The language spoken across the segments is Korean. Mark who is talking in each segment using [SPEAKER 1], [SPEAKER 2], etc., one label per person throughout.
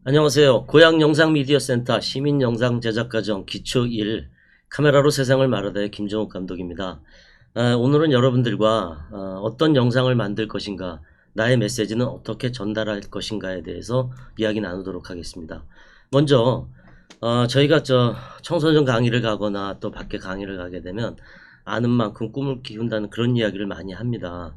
[SPEAKER 1] 안녕하세요. 고향영상미디어센터 시민영상제작과정 기초 1 카메라로 세상을 말하다의 김정욱 감독입니다. 오늘은 여러분들과 어떤 영상을 만들 것인가, 나의 메시지는 어떻게 전달할 것인가에 대해서 이야기 나누도록 하겠습니다. 먼저 저희가 청소년 강의를 가거나 또 밖에 강의를 가게 되면 아는 만큼 꿈을 키운다는 그런 이야기를 많이 합니다.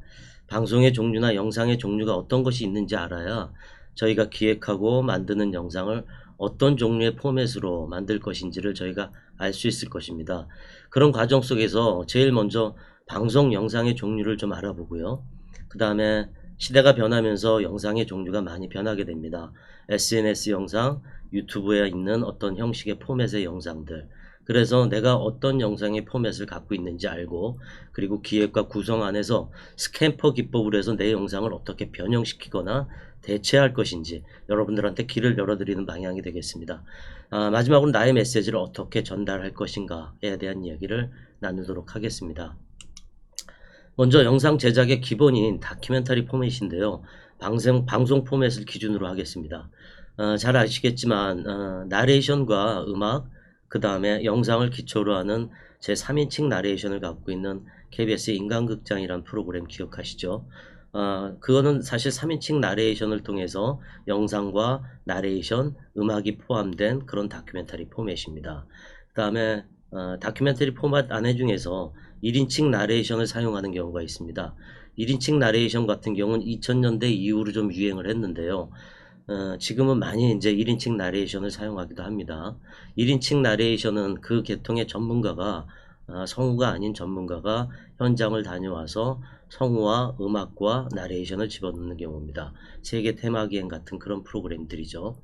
[SPEAKER 1] 방송의 종류나 영상의 종류가 어떤 것이 있는지 알아야 저희가 기획하고 만드는 영상을 어떤 종류의 포맷으로 만들 것인지를 저희가 알 수 있을 것입니다. 그런 과정 속에서 제일 먼저 방송 영상의 종류를 좀 알아보고요. 그 다음에 시대가 변하면서 영상의 종류가 많이 변하게 됩니다. SNS 영상, 유튜브에 있는 어떤 형식의 포맷의 영상들, 그래서 내가 어떤 영상의 포맷을 갖고 있는지 알고, 그리고 기획과 구성 안에서 스캠퍼 기법으로 해서 내 영상을 어떻게 변형시키거나 대체할 것인지 여러분들한테 길을 열어드리는 방향이 되겠습니다. 마지막으로 나의 메시지를 어떻게 전달할 것인가에 대한 이야기를 나누도록 하겠습니다. 먼저 영상 제작의 기본인 다큐멘터리 포맷인데요. 방송 포맷을 기준으로 하겠습니다. 잘 아시겠지만 나레이션과 음악, 그 다음에 영상을 기초로 하는 제 3인칭 나레이션을 갖고 있는 KBS의 인간극장이란 프로그램 기억하시죠? 그거는 사실 3인칭 나레이션을 통해서 영상과 나레이션, 음악이 포함된 그런 다큐멘터리 포맷입니다. 그 다음에 다큐멘터리 포맷 안에 중에서 1인칭 나레이션을 사용하는 경우가 있습니다. 1인칭 나레이션 같은 경우는 2000년대 이후로 좀 유행을 했는데요. 지금은 많이 이제 1인칭 나레이션을 사용하기도 합니다. 1인칭 나레이션은 그 계통의 전문가가 성우가 아닌 전문가가 현장을 다녀와서 성우와 음악과 나레이션을 집어넣는 경우입니다. 세계 테마기행 같은 그런 프로그램들이죠.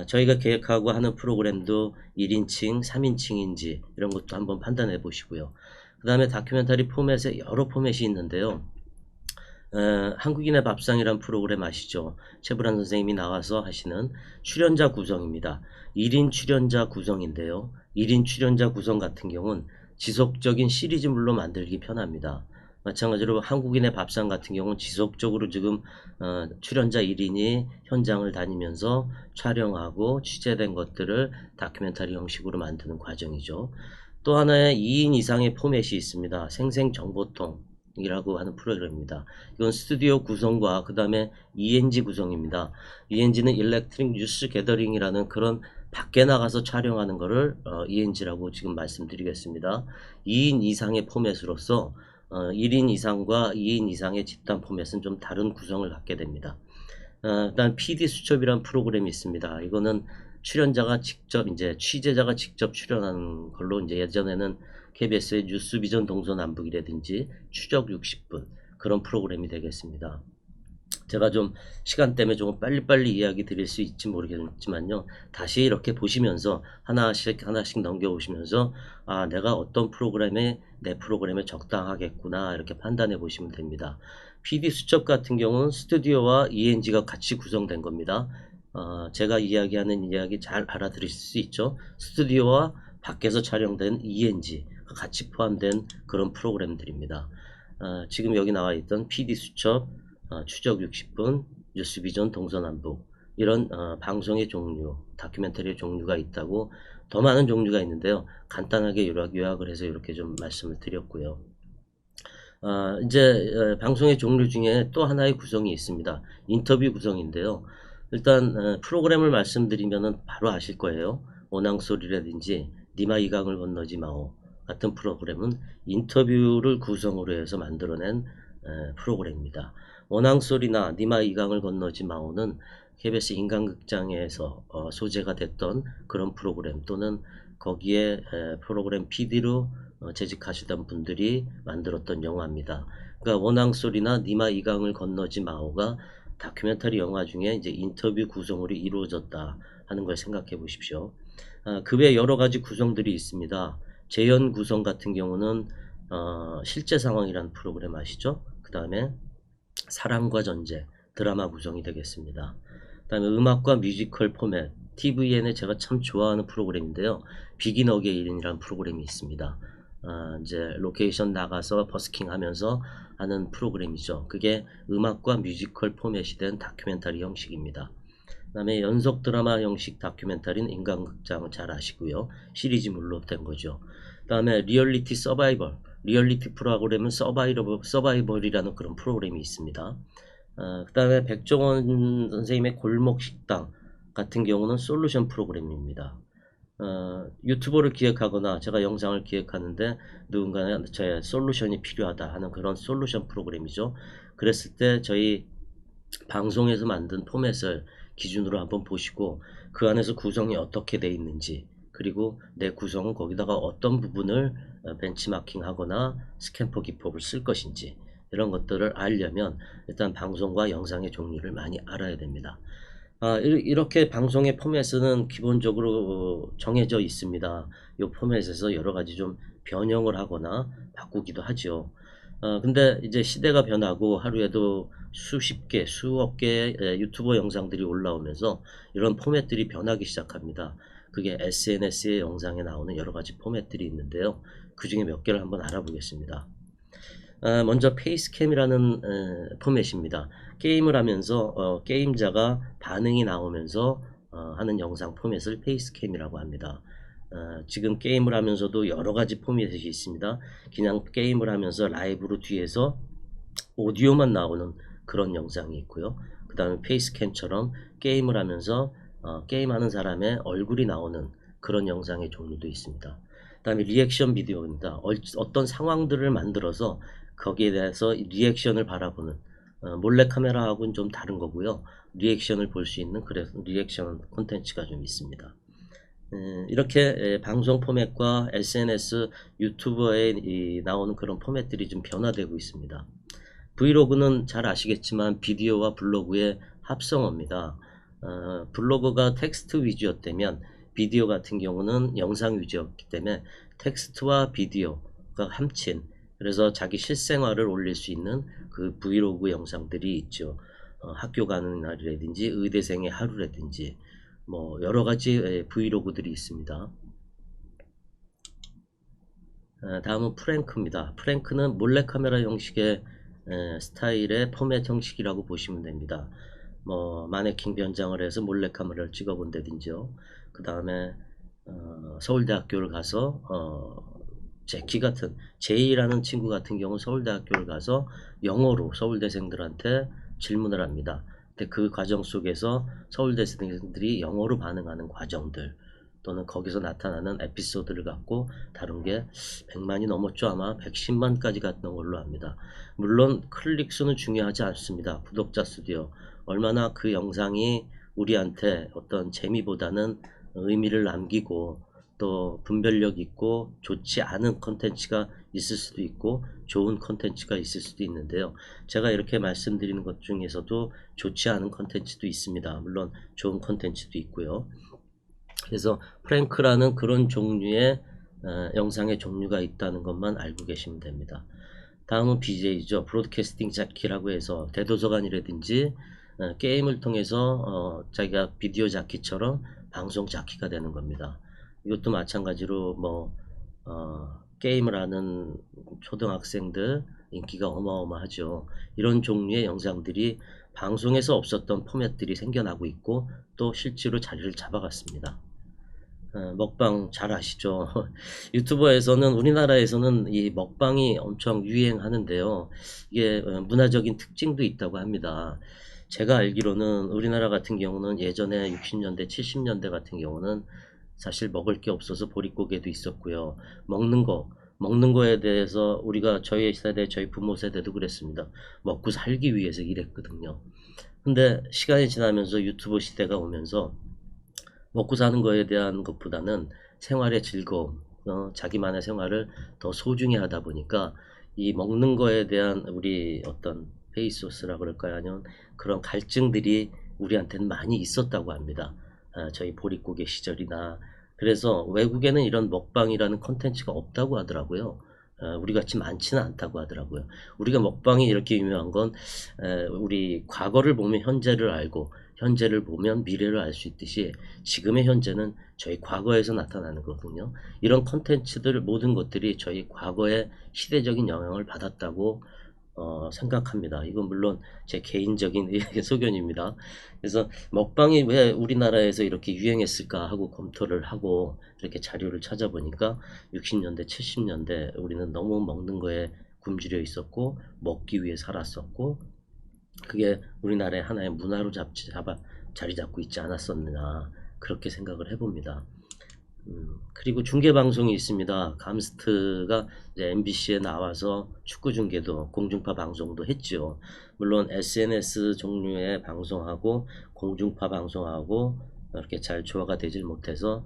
[SPEAKER 1] 저희가 계획하고 하는 프로그램도 1인칭, 3인칭인지 이런 것도 한번 판단해 보시고요. 그 다음에 다큐멘터리 포맷에 여러 포맷이 있는데요. 한국인의 밥상이란 프로그램 아시죠? 최불안 선생님이 나와서 하시는 출연자 구성입니다. 1인 출연자 구성인데요. 1인 출연자 구성 같은 경우는 지속적인 시리즈물로 만들기 편합니다. 마찬가지로 한국인의 밥상 같은 경우는 지속적으로 지금 출연자 1인이 현장을 다니면서 촬영하고 취재된 것들을 다큐멘터리 형식으로 만드는 과정이죠. 또 하나의 2인 이상의 포맷이 있습니다. 생생정보통 이라고 하는 프로그램입니다. 이건 스튜디오 구성과 그 다음에 ENG 구성입니다. ENG는 일렉트릭 뉴스 게더링이라는 그런 밖에 나가서 촬영하는 거를 ENG라고 지금 말씀드리겠습니다. 2인 이상의 포맷으로서 1인 이상과 2인 이상의 집단 포맷은 좀 다른 구성을 갖게 됩니다. 일단 PD 수첩이란 프로그램이 있습니다. 이거는 출연자가 직접 이제 취재자가 직접 출연하는 걸로 이제 예전에는 KBS의 뉴스비전 동서남북이라든지 추적 60분 그런 프로그램이 되겠습니다. 제가 좀 시간 때문에 조금 빨리빨리 이야기 드릴 수 있지 모르겠지만요. 다시 이렇게 보시면서 하나씩 넘겨보시면서 내가 어떤 프로그램에 내 프로그램에 적당하겠구나 이렇게 판단해 보시면 됩니다. PD 수첩 같은 경우는 스튜디오와 ENG가 같이 구성된 겁니다. 제가 이야기하는 이야기 잘 알아들으실 수 있죠? 스튜디오와 밖에서 촬영된 ENG 같이 포함된 그런 프로그램들입니다. 지금 여기 나와 있던 PD 수첩, 추적 60분, 뉴스비전 동서남북 이런 방송의 종류, 다큐멘터리의 종류가 있다고 더 많은 종류가 있는데요. 간단하게 요약을 해서 이렇게 좀 말씀을 드렸고요. 이제 방송의 종류 중에 또 하나의 구성이 있습니다. 인터뷰 구성인데요. 일단 프로그램을 말씀드리면 바로 아실 거예요. 원앙소리라든지 니마 이강을 건너지 마오 같은 프로그램은 인터뷰를 구성으로 해서 만들어낸 프로그램입니다. 원앙소리나 니마 이강을 건너지 마오는 KBS 인간극장에서 소재가 됐던 그런 프로그램 또는 거기에 프로그램 PD로 재직하시던 분들이 만들었던 영화입니다. 그러니까 원앙소리나 니마 이강을 건너지 마오가 다큐멘터리 영화 중에 이제 인터뷰 구성으로 이루어졌다 하는 걸 생각해 보십시오. 그 외에 여러 가지 구성들이 있습니다. 재연 구성 같은 경우는 실제 상황이라는 프로그램 아시죠? 그 다음에 사랑과 전쟁 드라마 구성이 되겠습니다. 그 다음에 음악과 뮤지컬 포맷 TVN에 제가 참 좋아하는 프로그램인데요. 비긴 어게인이라는 프로그램이 있습니다. 이제 로케이션 나가서 버스킹 하면서 하는 프로그램이죠. 그게 음악과 뮤지컬 포맷이 된 다큐멘터리 형식입니다. 그다음에 연속 드라마 형식 다큐멘터리는 인간극장은 잘 아시고요. 시리즈물로 된 거죠. 그다음에 리얼리티 서바이벌, 리얼리티 프로그램은 서바이벌이라는 그런 프로그램이 있습니다. 그다음에 백종원 선생님의 골목 식당 같은 경우는 솔루션 프로그램입니다. 유튜버를 기획하거나 제가 영상을 기획하는데 누군가 제 솔루션이 필요하다 하는 그런 솔루션 프로그램이죠. 그랬을 때 저희 방송에서 만든 포맷을 기준으로 한번 보시고 그 안에서 구성이 어떻게 돼 있는지, 그리고 내 구성은 거기다가 어떤 부분을 벤치마킹 하거나 스탬퍼 기법을 쓸 것인지, 이런 것들을 알려면 일단 방송과 영상의 종류를 많이 알아야 됩니다. 이렇게 방송의 포맷은 기본적으로 정해져 있습니다. 이 포맷에서 여러 가지 좀 변형을 하거나 바꾸기도 하죠. 근데 이제 시대가 변하고 하루에도 수십 개, 수억 개의 유튜버 영상들이 올라오면서 이런 포맷들이 변하기 시작합니다. 그게 SNS의 영상에 나오는 여러 가지 포맷들이 있는데요. 그 중에 몇 개를 한번 알아보겠습니다. 먼저 페이스캠이라는 포맷입니다. 게임을 하면서 게임자가 반응이 나오면서 하는 영상 포맷을 페이스캠이라고 합니다. 지금 게임을 하면서도 여러 가지 포맷이 있습니다. 그냥 게임을 하면서 라이브로 뒤에서 오디오만 나오는 그런 영상이 있고요. 그 다음에 페이스캠처럼 게임을 하면서 게임하는 사람의 얼굴이 나오는 그런 영상의 종류도 있습니다. 그 다음에 리액션 비디오입니다. 어떤 상황들을 만들어서 거기에 대해서 리액션을 바라보는, 몰래카메라하고는 좀 다른 거고요. 리액션을 볼 수 있는 그래서 리액션 콘텐츠가 좀 있습니다. 이렇게 방송 포맷과 SNS 유튜버에 나오는 그런 포맷들이 좀 변화되고 있습니다. 브이로그는 잘 아시겠지만 비디오와 블로그의 합성어입니다. 블로그가 텍스트 위주였다면 비디오 같은 경우는 영상 위주였기 때문에 텍스트와 비디오가 합친, 그래서 자기 실생활을 올릴 수 있는 그 브이로그 영상들이 있죠. 학교 가는 날이라든지 의대생의 하루라든지 뭐 여러 가지 브이로그들이 있습니다. 다음은 프랭크입니다. 프랭크는 몰래카메라 형식의 스타일의 포맷 형식이라고 보시면 됩니다. 뭐 마네킹 변장을 해서 몰래카메라를 찍어본다든지요. 그 다음에 서울대학교를 가서 제키 같은 제이라는 친구 같은 경우 서울대학교를 가서 영어로 서울대생들한테 질문을 합니다. 근데 그 과정 속에서 서울대생들이 영어로 반응하는 과정들, 또는 거기서 나타나는 에피소드를 갖고 다룬 게 100만이 넘었죠. 아마 110만까지 갔던 걸로 압니다. 물론 클릭 수는 중요하지 않습니다. 구독자 수도요. 얼마나 그 영상이 우리한테 어떤 재미보다는 의미를 남기고 또 분별력 있고 좋지 않은 컨텐츠가 있을 수도 있고 좋은 컨텐츠가 있을 수도 있는데요. 제가 이렇게 말씀드리는 것 중에서도 좋지 않은 컨텐츠도 있습니다. 물론 좋은 컨텐츠도 있고요. 그래서 프랭크라는 그런 종류의 영상의 종류가 있다는 것만 알고 계시면 됩니다. 다음은 BJ죠. 브로드캐스팅 자키라고 해서 대도서관이라든지 게임을 통해서 자기가 비디오 자키처럼 방송 자키가 되는 겁니다. 이것도 마찬가지로 뭐 게임을 하는 초등학생들 인기가 어마어마하죠. 이런 종류의 영상들이 방송에서 없었던 포맷들이 생겨나고 있고 또 실제로 자리를 잡아갔습니다. 먹방 잘 아시죠? 유튜버에서는, 우리나라에서는 이 먹방이 엄청 유행하는데요. 이게 문화적인 특징도 있다고 합니다. 제가 알기로는 우리나라 같은 경우는 예전에 60년대, 70년대 같은 경우는 사실 먹을 게 없어서 보릿고개도 있었고요. 먹는 거에 대해서 우리가 저희 세대, 저희 부모 세대도 그랬습니다. 먹고 살기 위해서 일했거든요. 근데 시간이 지나면서 유튜브 시대가 오면서 먹고 사는 거에 대한 것보다는 생활의 즐거움, 자기만의 생활을 더 소중히 하다 보니까 이 먹는 거에 대한 우리 어떤 페이소스라 그럴까요? 아니면 그런 갈증들이 우리한테는 많이 있었다고 합니다. 저희 보릿고개 시절이나. 그래서 외국에는 이런 먹방이라는 콘텐츠가 없다고 하더라고요. 우리 같이 많지는 않다고 하더라고요. 우리가 먹방이 이렇게 유명한 건 우리 과거를 보면 현재를 알고 현재를 보면 미래를 알 수 있듯이 지금의 현재는 저희 과거에서 나타나는 거거든요. 이런 콘텐츠들 모든 것들이 저희 과거에 시대적인 영향을 받았다고 생각합니다. 이건 물론 제 개인적인 소견입니다. 그래서 먹방이 왜 우리나라에서 이렇게 유행했을까 하고 검토를 하고 이렇게 자료를 찾아보니까 60년대, 70년대 우리는 너무 먹는 거에 굶주려 있었고 먹기 위해 살았었고 그게 우리나라의 하나의 문화로 자리 잡고 있지 않았었느냐 그렇게 생각을 해봅니다. 그리고 중계 방송이 있습니다. 감스트가 이제 MBC에 나와서 축구 중계도 공중파 방송도 했죠. 물론 SNS 종류의 방송하고 공중파 방송하고 이렇게 잘 조화가 되질 못해서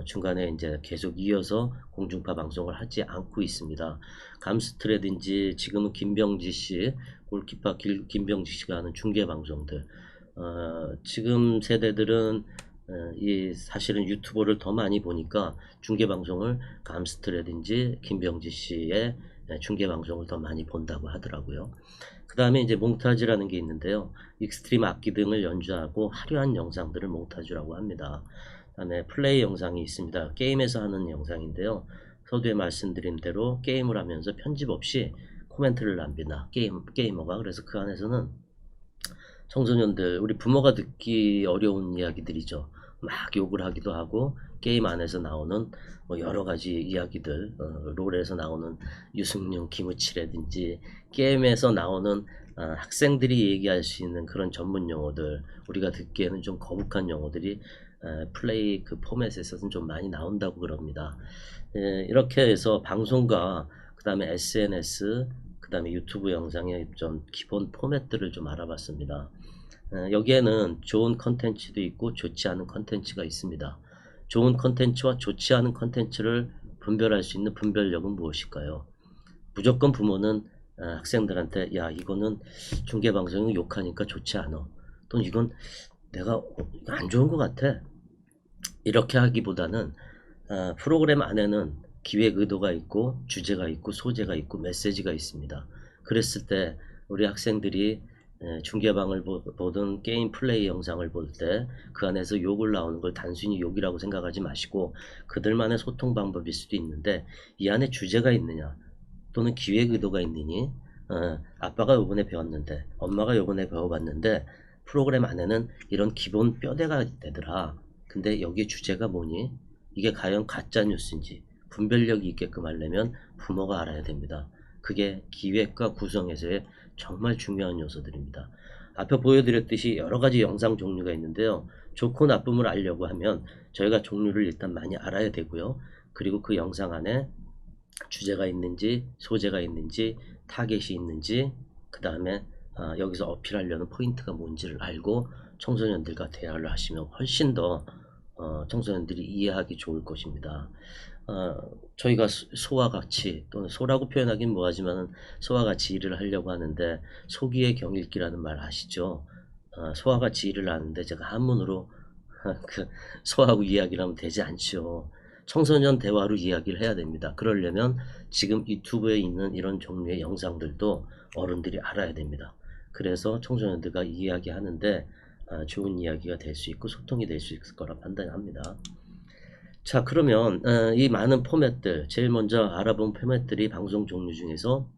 [SPEAKER 1] 중간에 이제 계속 이어서 공중파 방송을 하지 않고 있습니다. 감스트라든지 지금은 김병지 씨, 골키퍼 김병지 씨가 하는 중계 방송들. 지금 세대들은 이 사실은 유튜브를 더 많이 보니까 중계 방송을 감스트라든지 김병지 씨의 중계 방송을 더 많이 본다고 하더라고요. 그 다음에 이제 몽타주라는 게 있는데요. 익스트림 악기 등을 연주하고 화려한 영상들을 몽타주라고 합니다. 그 다음에 플레이 영상이 있습니다. 게임에서 하는 영상인데요. 서두에 말씀드린 대로 게임을 하면서 편집 없이 코멘트를 남긴다. 게이머가. 그래서 그 안에서는 청소년들, 우리 부모가 듣기 어려운 이야기들이죠. 막 욕을 하기도 하고 게임 안에서 나오는 뭐 여러 가지 이야기들, 롤에서 나오는 유승용, 김우치라든지 게임에서 나오는 학생들이 얘기할 수 있는 그런 전문 용어들, 우리가 듣기에는 좀 거북한 용어들이 플레이 그 포맷에서는 좀 많이 나온다고 그럽니다. 이렇게 해서 방송과 그 다음에 SNS, 그 다음에 유튜브 영상의 좀 기본 포맷들을 좀 알아봤습니다. 여기에는 좋은 컨텐츠도 있고 좋지 않은 컨텐츠가 있습니다. 좋은 컨텐츠와 좋지 않은 컨텐츠를 분별할 수 있는 분별력은 무엇일까요? 무조건 부모는 학생들한테 야 이거는 중계방송이 욕하니까 좋지 않아, 또는 이건 내가 안 좋은 것 같아, 이렇게 하기보다는 프로그램 안에는 기획 의도가 있고 주제가 있고 소재가 있고 메시지가 있습니다. 그랬을 때 우리 학생들이 중계방을 보든 게임 플레이 영상을 볼 때 그 안에서 욕을 나오는 걸 단순히 욕이라고 생각하지 마시고 그들만의 소통 방법일 수도 있는데 이 안에 주제가 있느냐 또는 기획 의도가 있느니, 아빠가 요번에 배웠는데 엄마가 요번에 배워봤는데 프로그램 안에는 이런 기본 뼈대가 되더라. 근데 여기에 주제가 뭐니? 이게 과연 가짜 뉴스인지 분별력이 있게끔 하려면 부모가 알아야 됩니다. 그게 기획과 구성에서의 정말 중요한 요소들입니다. 앞에 보여드렸듯이 여러 가지 영상 종류가 있는데요. 좋고 나쁨을 알려고 하면 저희가 종류를 일단 많이 알아야 되고요. 그리고 그 영상 안에 주제가 있는지 소재가 있는지 타겟이 있는지 그 다음에 여기서 어필하려는 포인트가 뭔지를 알고 청소년들과 대화를 하시면 훨씬 더 청소년들이 이해하기 좋을 것입니다. 저희가 소와 같이, 또는 소라고 표현하긴 뭐하지만 소와 같이 일을 하려고 하는데 소기의 경읽기라는 말 아시죠? 소와 같이 일을 하는데 제가 한문으로 그 소하고 이야기를 하면 되지 않죠. 청소년 대화로 이야기를 해야 됩니다. 그러려면 지금 유튜브에 있는 이런 종류의 영상들도 어른들이 알아야 됩니다. 그래서 청소년들과 이야기하는데 좋은 이야기가 될 수 있고 소통이 될 수 있을 거라 판단합니다. 자, 그러면 이 많은 포맷들, 제일 먼저 알아본 포맷들이 방송 종류 중에서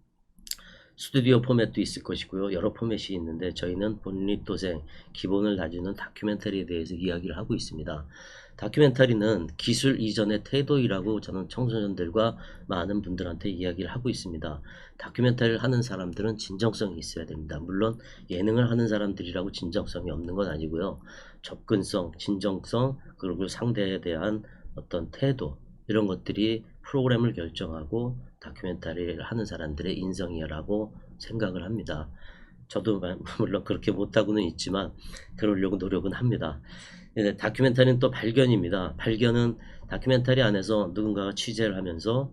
[SPEAKER 1] 스튜디오 포맷도 있을 것이고요. 여러 포맷이 있는데 저희는 본립도생, 기본을 다지는 다큐멘터리에 대해서 이야기를 하고 있습니다. 다큐멘터리는 기술 이전의 태도이라고 저는 청소년들과 많은 분들한테 이야기를 하고 있습니다. 다큐멘터리를 하는 사람들은 진정성이 있어야 됩니다. 물론 예능을 하는 사람들이라고 진정성이 없는 건 아니고요. 접근성, 진정성, 그리고 상대에 대한 어떤 태도, 이런 것들이 프로그램을 결정하고 다큐멘터리를 하는 사람들의 인성이라고 생각을 합니다. 저도 물론 그렇게 못하고는 있지만 그러려고 노력은 합니다. 다큐멘터리는 또 발견입니다. 발견은 다큐멘터리 안에서 누군가가 취재를 하면서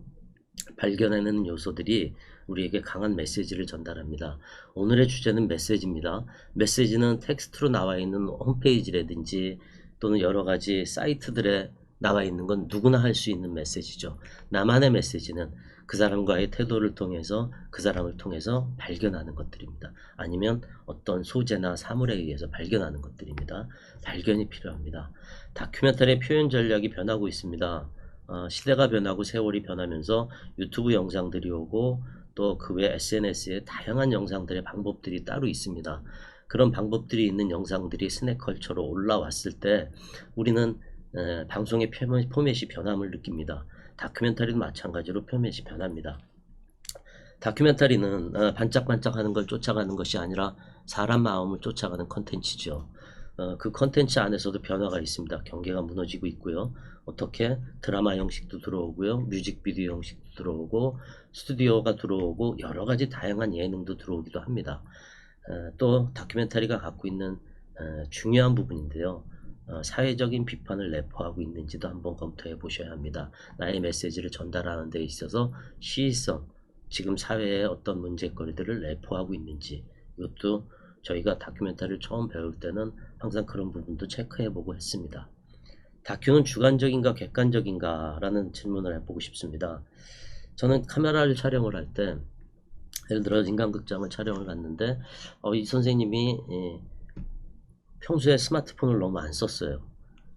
[SPEAKER 1] 발견해내는 요소들이 우리에게 강한 메시지를 전달합니다. 오늘의 주제는 메시지입니다. 메시지는 텍스트로 나와 있는 홈페이지라든지 또는 여러 가지 사이트들에 나와 있는 건 누구나 할 수 있는 메시지죠. 나만의 메시지는 그 사람과의 태도를 통해서, 그 사람을 통해서 발견하는 것들입니다. 아니면 어떤 소재나 사물에 의해서 발견하는 것들입니다. 발견이 필요합니다. 다큐멘터리의 표현 전략이 변하고 있습니다. 시대가 변하고 세월이 변하면서 유튜브 영상들이 오고 또 그 외 SNS에 다양한 영상들의 방법들이 따로 있습니다. 그런 방법들이 있는 영상들이 스낵컬처로 올라왔을 때 우리는 방송의 포맷이 변함을 느낍니다. 다큐멘터리도 마찬가지로 포맷이 변합니다. 다큐멘터리는 반짝반짝하는 걸 쫓아가는 것이 아니라 사람 마음을 쫓아가는 컨텐츠죠. 그 컨텐츠 안에서도 변화가 있습니다. 경계가 무너지고 있고요. 어떻게 드라마 형식도 들어오고요. 뮤직비디오 형식도 들어오고 스튜디오가 들어오고 여러 가지 다양한 예능도 들어오기도 합니다. 또 다큐멘터리가 갖고 있는 중요한 부분인데요. 사회적인 비판을 내포하고 있는지도 한번 검토해 보셔야 합니다. 나의 메시지를 전달하는 데 있어서 시의성, 지금 사회에 어떤 문제거리들을 내포하고 있는지, 이것도 저희가 다큐멘터리를 처음 배울 때는 항상 그런 부분도 체크해보고 했습니다. 다큐는 주관적인가 객관적인가 라는 질문을 해보고 싶습니다. 저는 카메라를 촬영을 할 때, 예를 들어 인간극장을 촬영을 갔는데 이 선생님이 평소에 스마트폰을 너무 안 썼어요.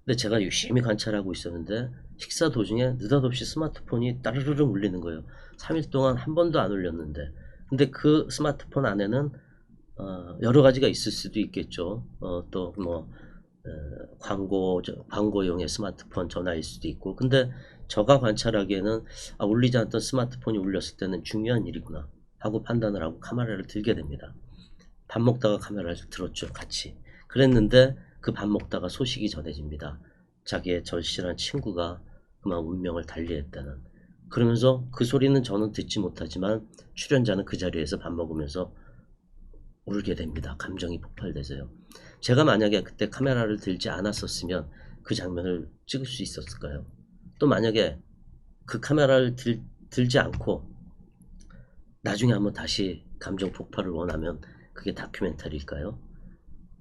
[SPEAKER 1] 근데 제가 유심히 관찰하고 있었는데 식사 도중에 느닷없이 스마트폰이 따르르르 울리는 거예요. 3일 동안 한 번도 안 울렸는데, 근데 그 스마트폰 안에는 여러 가지가 있을 수도 있겠죠. 또 뭐 광고용의 스마트폰 전화일 수도 있고, 근데 제가 관찰하기에는 울리지 않던 스마트폰이 울렸을 때는 중요한 일이구나 하고 판단을 하고 카메라를 들게 됩니다. 밥 먹다가 카메라를 들었죠, 같이. 그랬는데 그 밥 먹다가 소식이 전해집니다. 자기의 절실한 친구가 그만 운명을 달리했다는. 그러면서 그 소리는 저는 듣지 못하지만 출연자는 그 자리에서 밥 먹으면서 울게 됩니다. 감정이 폭발돼서요. 제가 만약에 그때 카메라를 들지 않았었으면 그 장면을 찍을 수 있었을까요? 또 만약에 그 카메라를 들지 않고 나중에 한번 다시 감정 폭발을 원하면 그게 다큐멘터리일까요?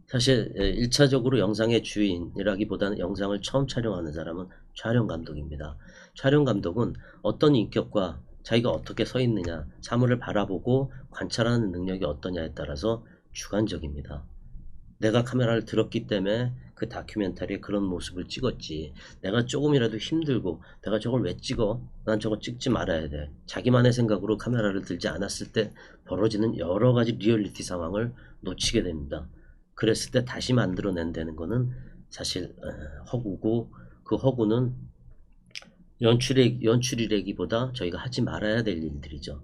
[SPEAKER 1] 사실 1차적으로 영상의 주인이라기보다는 영상을 처음 촬영하는 사람은 촬영 감독입니다. 촬영 감독은 어떤 인격과 자기가 어떻게 서 있느냐, 사물을 바라보고 관찰하는 능력이 어떠냐에 따라서 주관적입니다. 내가 카메라를 들었기 때문에 그 다큐멘터리에 그런 모습을 찍었지, 내가 조금이라도 힘들고 내가 저걸 왜 찍어? 난 저거 찍지 말아야 돼. 자기만의 생각으로 카메라를 들지 않았을 때 벌어지는 여러 가지 리얼리티 상황을 놓치게 됩니다. 그랬을 때 다시 만들어낸다는 거는 사실 허구고, 그 허구는 연출이라기보다 저희가 하지 말아야 될 일들이죠.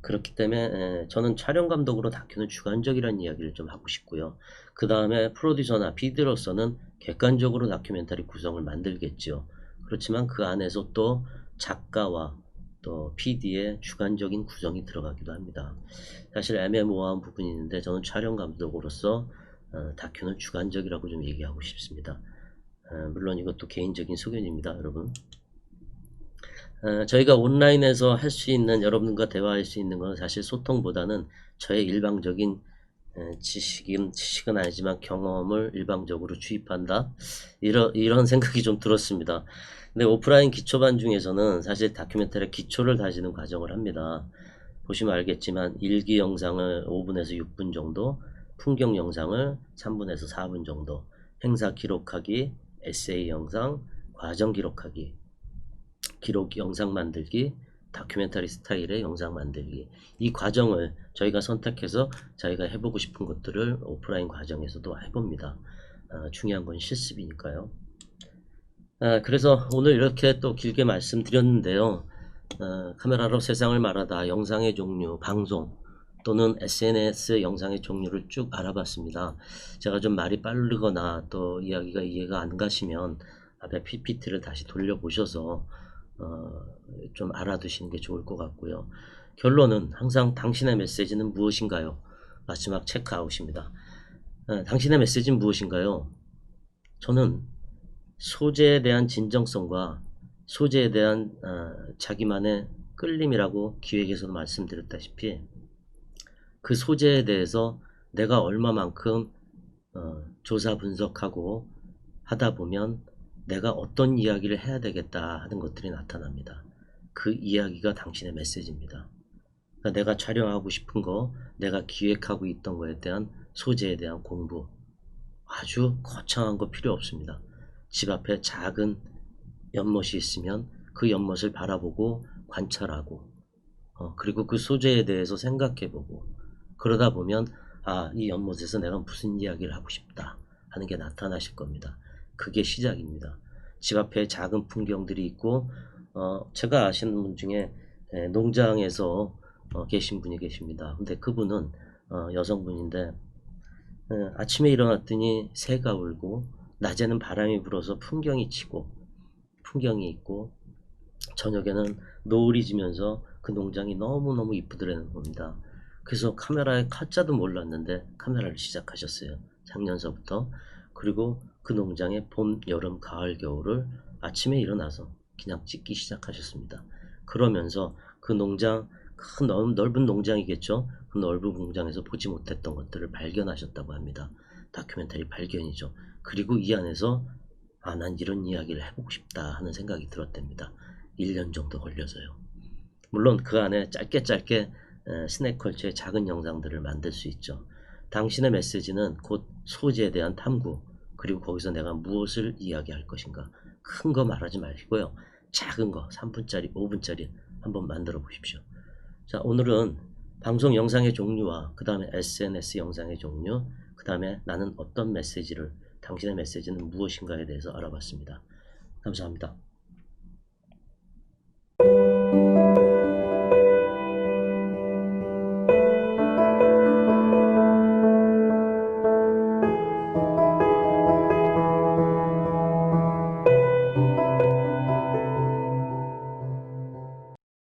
[SPEAKER 1] 그렇기 때문에 저는 촬영 감독으로 다큐는 주관적이라는 이야기를 좀 하고 싶고요. 그 다음에 프로듀서나 PD로서는 객관적으로 다큐멘터리 구성을 만들겠죠. 그렇지만 그 안에서 또 작가와 또 PD의 주관적인 구성이 들어가기도 합니다. 사실 애매모호한 부분이 있는데 저는 촬영 감독으로서 다큐는 주관적이라고 좀 얘기하고 싶습니다. 물론 이것도 개인적인 소견입니다, 여러분. 저희가 온라인에서 할 수 있는, 여러분과 대화할 수 있는 건 사실 소통보다는 저의 일방적인 지식은 아니지만 경험을 일방적으로 주입한다, 이런 생각이 좀 들었습니다. 근데 오프라인 기초반 중에서는 사실 다큐멘터리 기초를 다지는 과정을 합니다. 보시면 알겠지만 일기 영상을 5분에서 6분 정도, 풍경 영상을 3분에서 4분 정도, 행사 기록하기, 에세이 영상, 과정 기록하기, 기록 영상 만들기, 다큐멘터리 스타일의 영상 만들기, 이 과정을 저희가 선택해서 자기가 해보고 싶은 것들을 오프라인 과정에서도 해봅니다. 중요한 건 실습이니까요. 그래서 오늘 이렇게 또 길게 말씀드렸는데요. 카메라로 세상을 말하다, 영상의 종류, 방송 또는 SNS 영상의 종류를 쭉 알아봤습니다. 제가 좀 말이 빠르거나 또 이야기가 이해가 안 가시면 앞에 PPT를 다시 돌려보셔서 좀 알아두시는 게 좋을 것 같고요. 결론은 항상 당신의 메시지는 무엇인가요? 마지막 체크아웃입니다. 당신의 메시지는 무엇인가요? 저는 소재에 대한 진정성과 소재에 대한 자기만의 끌림이라고 기획에서도 말씀드렸다시피, 그 소재에 대해서 내가 얼마만큼 조사 분석하고 하다 보면 내가 어떤 이야기를 해야 되겠다 하는 것들이 나타납니다. 그 이야기가 당신의 메시지입니다. 그러니까 내가 촬영하고 싶은 거, 내가 기획하고 있던 거에 대한 소재에 대한 공부, 아주 거창한 거 필요 없습니다. 집 앞에 작은 연못이 있으면 그 연못을 바라보고 관찰하고 그리고 그 소재에 대해서 생각해 보고 그러다 보면 '아 이 연못에서 내가 무슨 이야기를 하고 싶다.' 하는 게 나타나실 겁니다. 그게 시작입니다. 집 앞에 작은 풍경들이 있고 제가 아시는 분 중에 농장에서 계신 분이 계십니다. 근데 그분은 여성분인데 아침에 일어났더니 새가 울고 낮에는 바람이 불어서 풍경이 있고 저녁에는 노을이 지면서 그 농장이 너무너무 이쁘더라는 겁니다. 그래서 카메라에 카자도 몰랐는데 카메라를 시작하셨어요. 작년서부터. 그리고 그 농장의 봄, 여름, 가을, 겨울을 아침에 일어나서 그냥 찍기 시작하셨습니다. 그러면서 그 농장, 큰 넓은 농장이겠죠. 그 넓은 농장에서 보지 못했던 것들을 발견하셨다고 합니다. 다큐멘터리 발견이죠. 그리고 이 안에서 난 이런 이야기를 해보고 싶다 하는 생각이 들었답니다. 1년 정도 걸려서요. 물론 그 안에 짧게 스낵컬처의 작은 영상들을 만들 수 있죠. 당신의 메시지는 곧 소재에 대한 탐구, 그리고 거기서 내가 무엇을 이야기할 것인가. 큰 거 말하지 마시고요. 작은 거 3분짜리, 5분짜리 한번 만들어 보십시오. 자, 오늘은 방송 영상의 종류와 그 다음에 SNS 영상의 종류, 그 다음에 나는 어떤 메시지를, 당신의 메시지는 무엇인가에 대해서 알아봤습니다. 감사합니다.